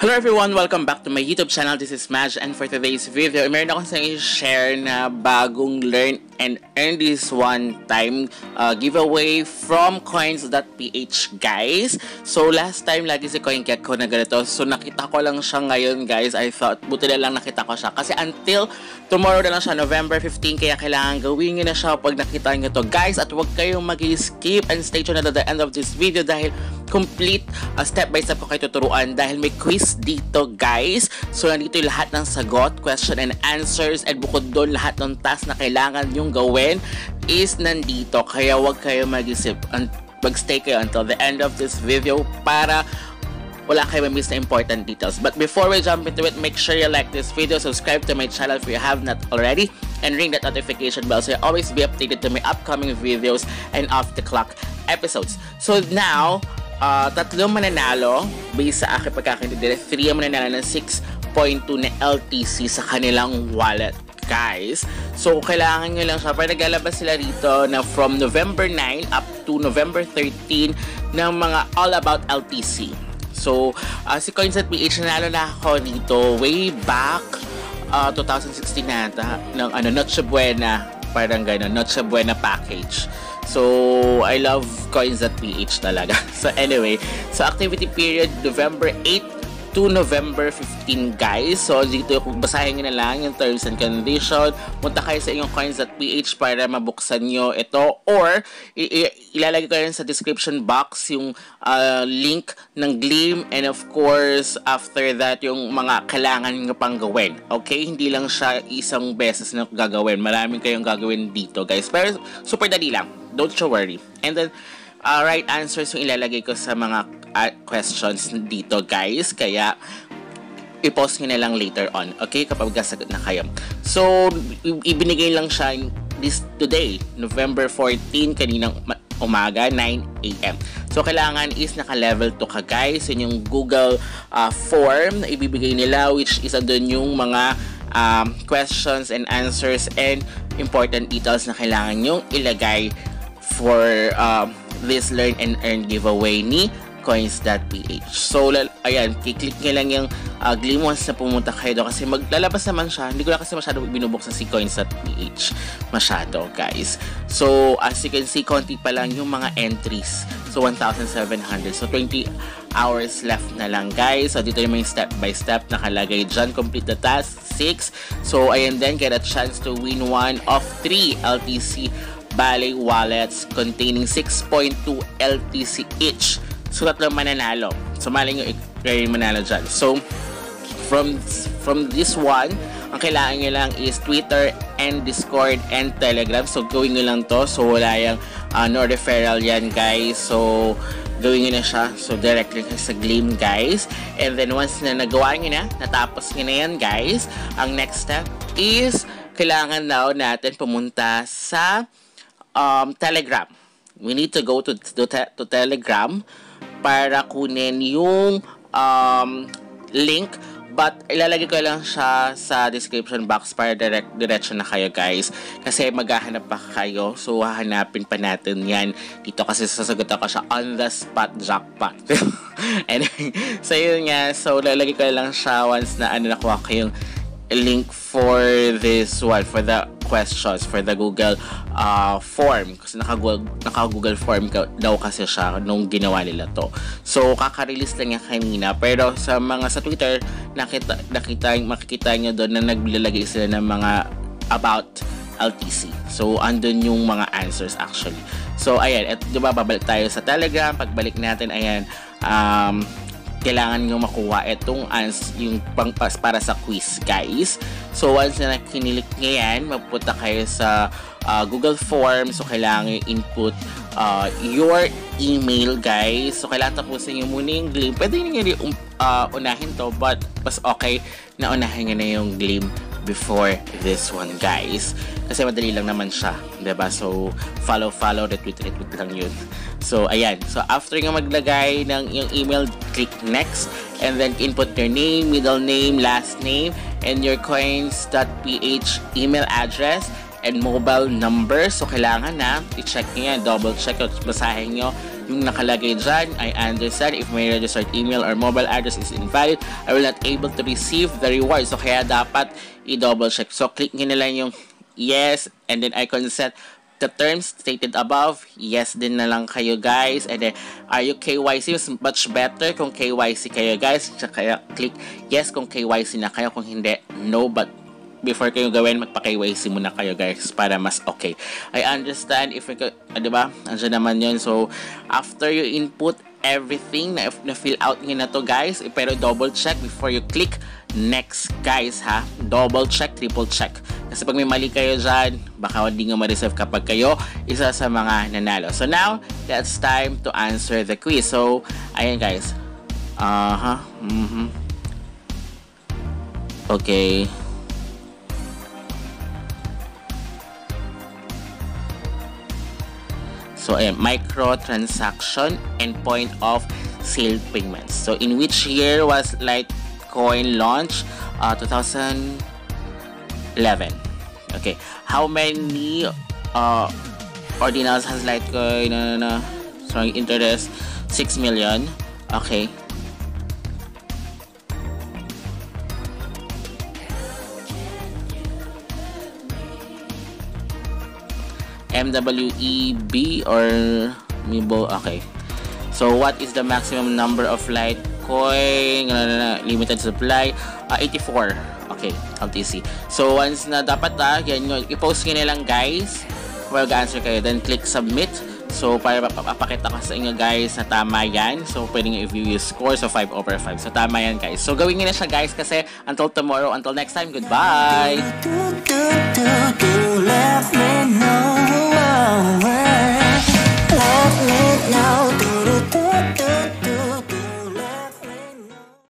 Hello everyone! Welcome back to my YouTube channel. This is Maj, and for today's video, meron akong sa i-share na bagong learn and earn this one-time giveaway from coins.ph, guys. So last time, lagi si CoinGecko na ganito. So nakita ko lang siya ngayon, guys. I thought, buti na lang nakita ko siya. Kasi until tomorrow na lang siya, November 15, kaya kailangan gawin nyo na siya pag nakita nyo to, guys. At huwag kayong mag-skip and stay tuned at the end of this video dahil complete step by step ko kayo tuturuan dahil may quiz dito, guys. So nandito yung lahat ng sagot, question and answers, and bukod doon lahat ng task na kailangan yung gawin is nandito. Kaya wag kayo mag-isip, mag-stay kayo until the end of this video para wala kayo ma-miss na important details. But before we jump into it, make sure you like this video, subscribe to my channel if you have not already, and ring that notification bell so you always be updated to my upcoming videos and off-the-clock episodes. So now, tatlong mananalo based sa aking pagkakaintindi. 3 ang mananalo ng 6.2 na LTC sa kanilang wallet, guys. So kailangan nyo lang siya para naglalabas sila rito na from November 9 up to November 13 ng mga all about LTC. So si Coins.ph nanalo na ako dito way back 2016 nata ng Noche Buena, parang gano'n, Noche Buena package. So, I love coins.ph talaga. So, anyway. So, activity period, November 8 to November 15, guys. So, dito, basahin nyo na lang yung terms and condition. Punta kayo sa inyong coins.ph para mabuksan nyo ito. Or, ilalagay ko rin sa description box yung link ng Gleam. And of course, after that, yung mga kailangan nyo pang gawin. Okay? Hindi lang siya isang beses na gagawin. Maraming kayong gagawin dito, guys. Pero, super dali lang. Don't you worry. And then, right answers yung ilalagay ko sa mga questions dito, guys. Kaya, i-post nyo na lang later on. Okay? Kapag sagot na kayo. So, ibinigay lang siya today, November 14, kaninang umaga, 9 AM. So, kailangan is naka-level 2 ka, guys. Yun yung Google form na ibibigay nila, which is andun yung mga questions and answers and important details na kailangan nyong ilagay for this learn and earn giveaway ni coins.ph. So, ayan, kiklik nyo lang yung Gleam once na pumunta kayo doon kasi maglalabas naman siya. Hindi ko na kasi masyado binubuksan si coins.ph masyado, guys. So, as you can see, konti pa lang yung mga entries. So, 1,700. So, 20 hours left na lang, guys. So, dito yung mga step by step nakalagay dyan. Complete the task, 6. So, ayan din, get a chance to win one of 3 LTC Ballet wallets containing 6.2 LTC each. So, tatlong mananalo. So, maling yung manalo dyan. So, from this one, ang kailangan nyo lang is Twitter and Discord and Telegram. So, gawin nyo lang to. So, wala yung no referral yan, guys. So, gawin nyo na siya. So, directly sa Gleam, guys. And then, once na nagawa nyo na, natapos nyo na yan, guys, ang next step is kailangan daw natin pumunta sa Telegram. We need to go to Telegram para kunin yung link, but ilalagay ko lang siya sa description box para diretso na kayo, guys, kasi maghahanap pa kayo. So hahanapin pa natin yan dito kasi sasagot ako siya on the spot jackpot. Anyway, so yun nga, so lalagay ko lang siya once na nakuha ko yung link for this one, for the questions, for the Google form, kasi naka-Google form daw kasi siya nung ginawa nila to. So kaka-release lang niya kanina, pero sa Twitter makikita nyo doon na naglalagay sila ng mga about LTC. So andun yung mga answers actually. So ayan, diba, babalik tayo sa Telegram. Pagbalik natin, ayan, kailangan nyo makuha itong yung para sa quiz, guys. So, once na kinilik nyo yan, magpunta kayo sa Google Form. So, kailangan nyo input your email, guys. So, kailangan tapusin nyo muna yung Gleam. Pwede nyo unahin to, but mas okay na unahin nyo na yung Gleam before this one, guys. Kasi madali lang naman siya, diba? So, follow, retweet lang yun. So, ayan. So, after nga maglagay ng yung email, click next. And then, input your name, middle name, last name, and your coins.ph email address. and mobile number. So, kailangan na i-check nyo yan, double check nyo, basahin nyo yung nakalagay dyan. I understand if my registered email or mobile address is invalid, I will not able to receive the reward. So, kaya dapat i-double check. So, click nyo na lang yung yes, and then I consent the terms stated above. Yes din na lang kayo, guys. And then, are you KYC? It's much better kung KYC kayo, guys. Kaya click yes kung KYC na kayo. Kung hindi, no. But before kayo gawin, magpa-KYC muna kayo, guys, para mas okay. I understand if diba? Andiyan naman yun. So, after you input everything na fill out nyo na to, guys, pero double check before you click next, guys, ha? Double check, triple check. Kasi pag may mali kayo dyan, baka hindi nga ma-receive kapag kayo isa sa mga nanalo. So, now, that's time to answer the quiz. So, ayan, guys. Okay. So, ayan, microtransaction and point of sale payments. So, in which year was Litecoin launched? 2011. Okay. How many ordinals has Litecoin? Strong interest? 6 million. Okay. MWEB or Mibo? Okay. So, what is the maximum number of Litecoin? Limited supply? 84. Okay, LTC. So, once na dapat yan yun, i-post nyo na lang, guys. Mag-answer kayo. Then, click submit. So, para mapapakita ko sa inyo, guys, na tama yan. So, pwede nyo i-view yung score. So, 5/5. So, tama yan, guys. So, gawin nyo na siya, guys, kasi until tomorrow, until next time, goodbye! Let me know.